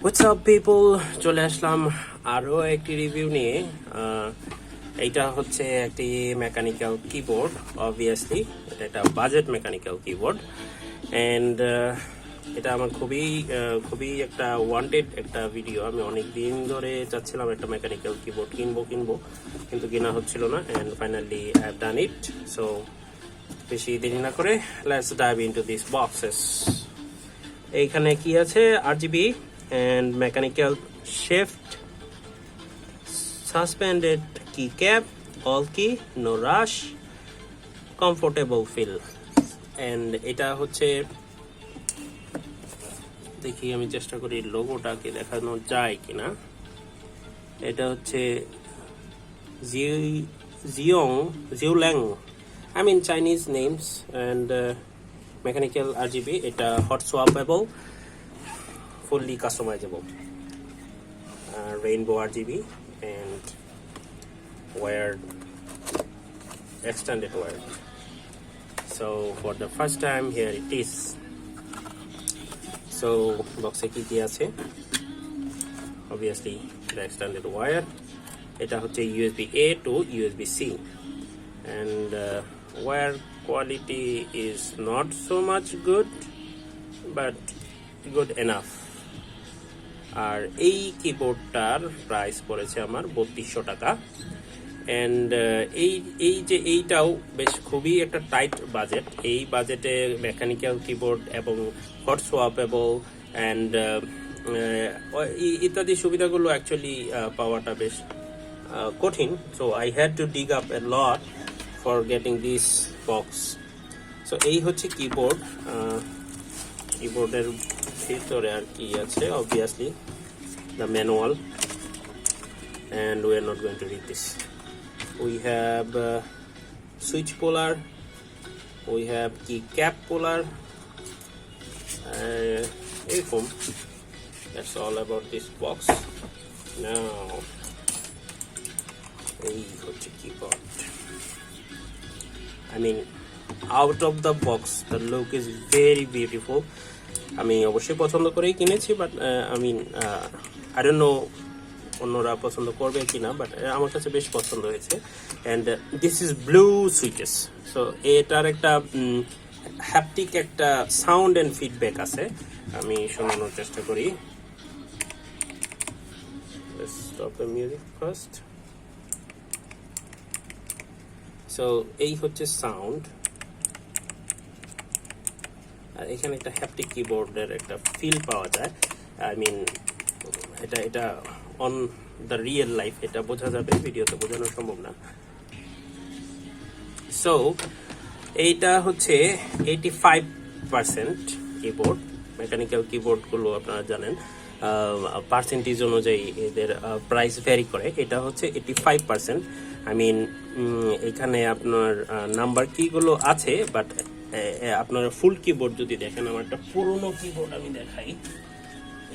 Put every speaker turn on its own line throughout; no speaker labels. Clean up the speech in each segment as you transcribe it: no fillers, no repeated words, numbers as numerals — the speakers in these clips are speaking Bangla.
What's up people, চলে আসলাম আরো একটি রিভিউ নিয়ে। এইটা হচ্ছে একটি মেকানিক্যাল কিবোর্ড। অবভিয়াসলি এটা একটা বাজেট মেকানিক্যাল কিবোর্ড অ্যান্ড এটা আমার খুবই একটা ওয়ান্টেড একটা ভিডিও। আমি অনেক দিন ধরে চাচ্ছিলাম একটা মেকানিক্যাল কিবোর্ড কিনবো কিন্তু কেনা হচ্ছিল না, and finally I have done it. So বেশি দেরি না করে let's dive into this boxes. এইখানে কি আছে? RGB and mechanical shift, suspended keycap, all key, no rush, comfortable feel. And এটা হচ্ছে, দেখি আমি চেষ্টা করি লোগোটাকে দেখানো যায় কিনা। এটা হচ্ছে Ziyoulang, I mean Chinese names, and mechanical RGB. এটা hot swappable, fully customizable, rainbow RGB and wired, extended wired. So for the first time here it is. So box e ki ache? Obviously the extended wire. Eta hocche USB A to USB C, and wire quality is not so much good but good enough. আর এই কিবোর্ডটার প্রাইস পড়েছে আমার 3200 টাকা। অ্যান্ড এইটাও বেশ খুবই একটা টাইট বাজেট। এই বাজেটে মেকানিক্যাল কিবোর্ড এবং হট সোয়াপেবল অ্যান্ড ইত্যাদি সুবিধাগুলো অ্যাকচুয়ালি পাওয়াটা বেশ কঠিন। So I had to ডিগ up A lot for getting this box. So এই হচ্ছে কিবোর্ড। কিবোর্ডের ভিতরে আর কি আছে? Obviously the manual, and we are not going to read this. We have switch puller, we have key cap puller, that's all about this box. Now এই হচ্ছে keyboard. I mean, out of the box the look is very beautiful. আমি অবশ্যই পছন্দ করেই কিনেছি, বাট আই ডোন্ট নো অন্যরা পছন্দ করবে কিনা, বাট আমার কাছে বেশ পছন্দ হয়েছে। And this is blue switches. So এটার একটা হ্যাপটিক একটা সাউন্ড অ্যান্ড ফিডব্যাক আছে, আমি শোনানোর চেষ্টা করি। Stop the music first. So এই হচ্ছে সাউন্ড। আর এখানে একটা হ্যাপটিক কিবোর্ডের একটা ফিল পাওয়া যায়। আই মিন এটা অন দ্য রিয়েল লাইফ এটা বোঝা যাবে, ভিডিওতে বোঝানো সম্ভব না। সো এইটা হচ্ছে 85% কিবোর্ড। মেকানিক্যাল কিবোর্ডগুলো আপনারা জানেন পার্সেন্টেজ অনুযায়ী এদের প্রাইস ভ্যারি করে। এটা হচ্ছে 85%। আই মিন এখানে আপনার নাম্বার কিগুলো আছে, বাট আপনার ফুল কিবোর্ড যদি দেখেন, আমার একটা পুরোনো কিবোর্ড আমি দেখাই।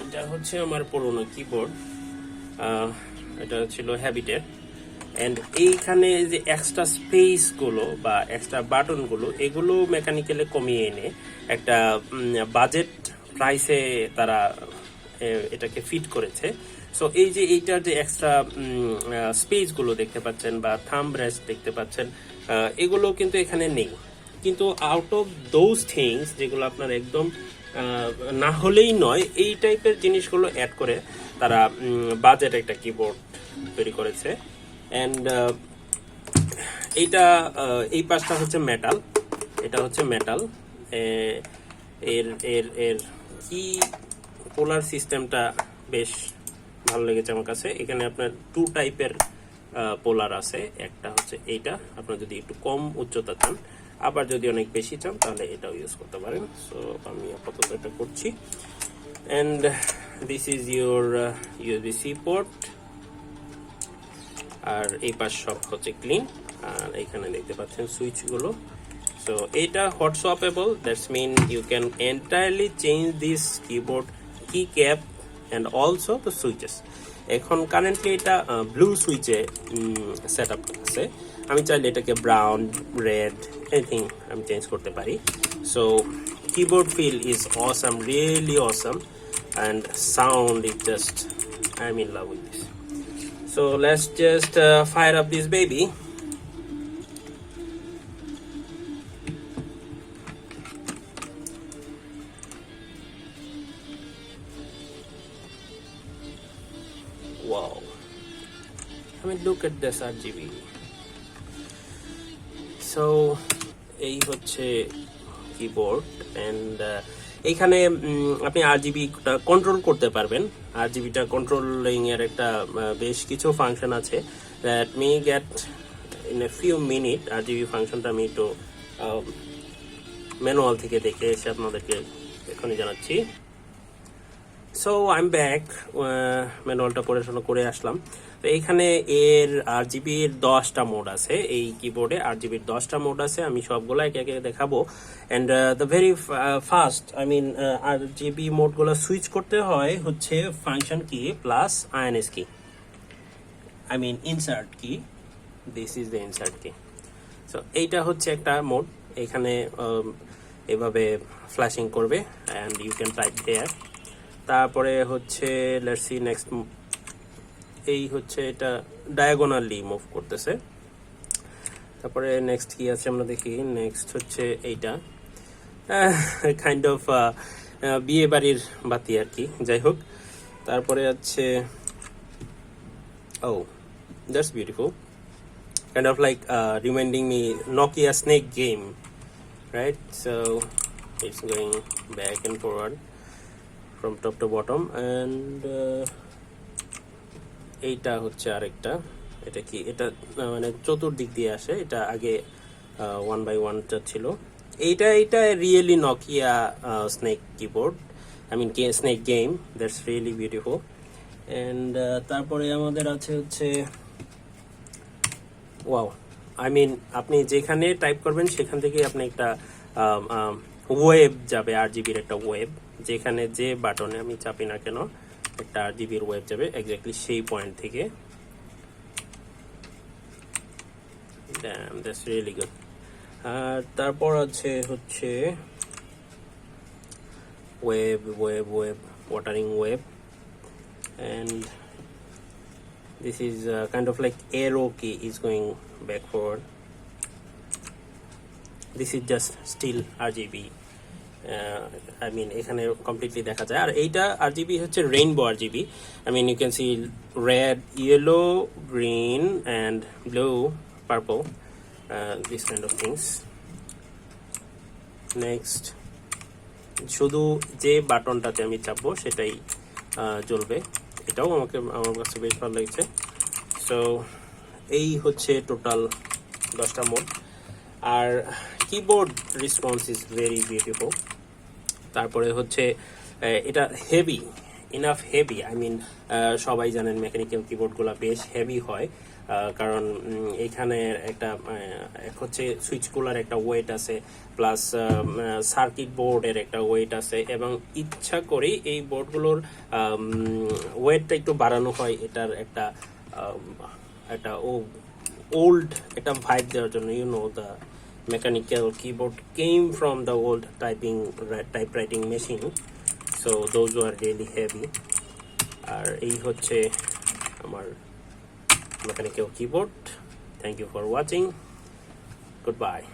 এটা হচ্ছে আমার পুরোনো কিবোর্ড, এটা ছিল হ্যাবিটের। অ্যান্ড এইখানে যে এক্সট্রা স্পেসগুলো বা এক্সট্রা বাটনগুলো, এগুলো মেকানিক্যালে কমিয়ে এনে একটা বাজেট প্রাইসে তারা এটাকে ফিট করেছে। সো এই যে এইটার যে এক্সট্রা স্পেসগুলো দেখতে পাচ্ছেন বা থাম্ব রেস্ট দেখতে পাচ্ছেন, এগুলো কিন্তু এখানে নেই। কিন্তু আউট অফ দোজ থিংস, যেগুলো আপনার একদম না হলেই নয়, এই টাইপের জিনিসগুলো অ্যাড করে তারা বাজেট একটা কিবোর্ড তৈরি করেছে। অ্যান্ড এই পাশটা হচ্ছে মেটাল, এটা হচ্ছে মেটাল। এর কি পোলার সিস্টেমটা বেশ ভালো লেগেছে আমার কাছে। এখানে আপনার 2 টাইপের পোলার আছে। একটা হচ্ছে এইটা, আপনার যদি একটু কম উচ্চতা চান, আবার যদি অনেক বেশি চান তাহলে এটাও ইউজ করতে পারেন। সো আমি আপাতত এটা করছি। And this is your USB-C port. আর এই পাশ সব হচ্ছে ক্লিন। আর এখানে দেখতে পাচ্ছেন সুইচগুলো। সো এটা hot swappable, that's mean you can entirely change this keyboard keycap and also the switches. এখন কারেন্টলি এটা ব্লু সুইচে সেট আপ আছে। আমি চাইলে এটাকে ব্রাউন, রেড, এনিথিং আমি চেঞ্জ করতে পারি। So keyboard feel is awesome, really awesome. and sound is just, I'm in love with this. So let's just fire up this baby. Wow, I mean, look at this RGB. So এই হচ্ছে কিবোর্ড, এন্ড এইখানে আপনি আরজিবিটা কন্ট্রোল করতে পারবেন। আরজিবিটা কন্ট্রোলিং এর একটা বেশ কিছু ফাংশন আছে, that me get in a few minute. RGB ফাংশনটা আমি একটু ম্যানুয়াল থেকে দেখে এসে আপনাদেরকে এখনই জানাচ্ছি। সো আই এম ব্যাক, ম্যানুয়ালটা পড়াশোনা করে আসলাম। তো এইখানে এর আরজিবির 10টা মোড আছে। এই কিবোর্ডে আরজিবির 10টা মোড আছে, আমি সবগুলো একে একে দেখাবো। And the very first, I mean RGB মোডগুলো সুইচ করতে হয় হচ্ছে function key plus INS key, I mean insert key. This is the insert key. So এইটা হচ্ছে একটা মোড, এখানে এভাবে ফ্ল্যাশিং করবে, and you can type there. তারপরে হচ্ছে লেটস সি নেক্সট, এই হচ্ছে এটা ডায়াগোনালি মুভ করতেছে। তারপরে নেক্সট কি আছে আমরা দেখি। নেক্সট হচ্ছে এইটা, কাইন্ড অফ বিয়ে বাড়ির বাতি আর কি, যাই হোক। তারপরে আছে oh that's beautiful, kind of like reminding me Nokia snake game, right? So it's going back and forward from top to bottom, and এইটা হচ্ছে আরেকটা। এটা কি, এটা মানে চতুর্দিক দিয়ে আসে, এটা আগে 1x1 ছিল। এইটা really Nokia snake keyboard, I mean snake game, that's really beautiful. And তারপরে আমাদের আছে হচ্ছে ওয়াও, আই মিন আপনি যেখানে টাইপ করবেন সেখান থেকে আপনি একটা ওয়েব যাবে, আরজিবির একটা ওয়েব, যেখানে যে বাটনে আমি চাপি না কেন একটা আরজিবির ওয়েব যাবে এক্স্যাক্টলি সেই পয়েন্ট থেকে। Damn, that's really good. আর তারপর আছে হচ্ছে web watering web, and this is kind of like arrow key is going back forward. This is just still RGB, I mean এখানে কমপ্লিটলি দেখা যায়। আর এইটা আরজিবি হচ্ছে rainbow RGB, I mean you can see red, yellow, green and blue, purple, this kind of things. Next, শুধু যে বাটনটাতে আমি চাপবো সেটাই জ্বলবে, এটাও আমার কাছে বেশ ভালো লাগছে। সো এই হচ্ছে টোটাল 10টা মোড। আর keyboard response is very beautiful. তারপরে হচ্ছে এটা heavy, enough heavy, I mean সবাই জানেন মেকানিক্যাল কিবোর্ডগুলো বেশ হেভি হয়, কারণ এইখানে একটা হচ্ছে সুইচগুলোর একটা ওয়েট আছে, প্লাস সার্কিট বোর্ডের একটা ওয়েট আছে, এবং ইচ্ছা করেই এই বোর্ডগুলোর ওয়েটটা একটু বাড়ানো হয় এটার একটা ওল্ড একটা ভাইব দেওয়ার জন্য। You know the mechanical keyboard came from the old typewriting machine, so those were really heavy. আর এই হচ্ছে আমার mechanical keyboard. Thank you for watching. Goodbye.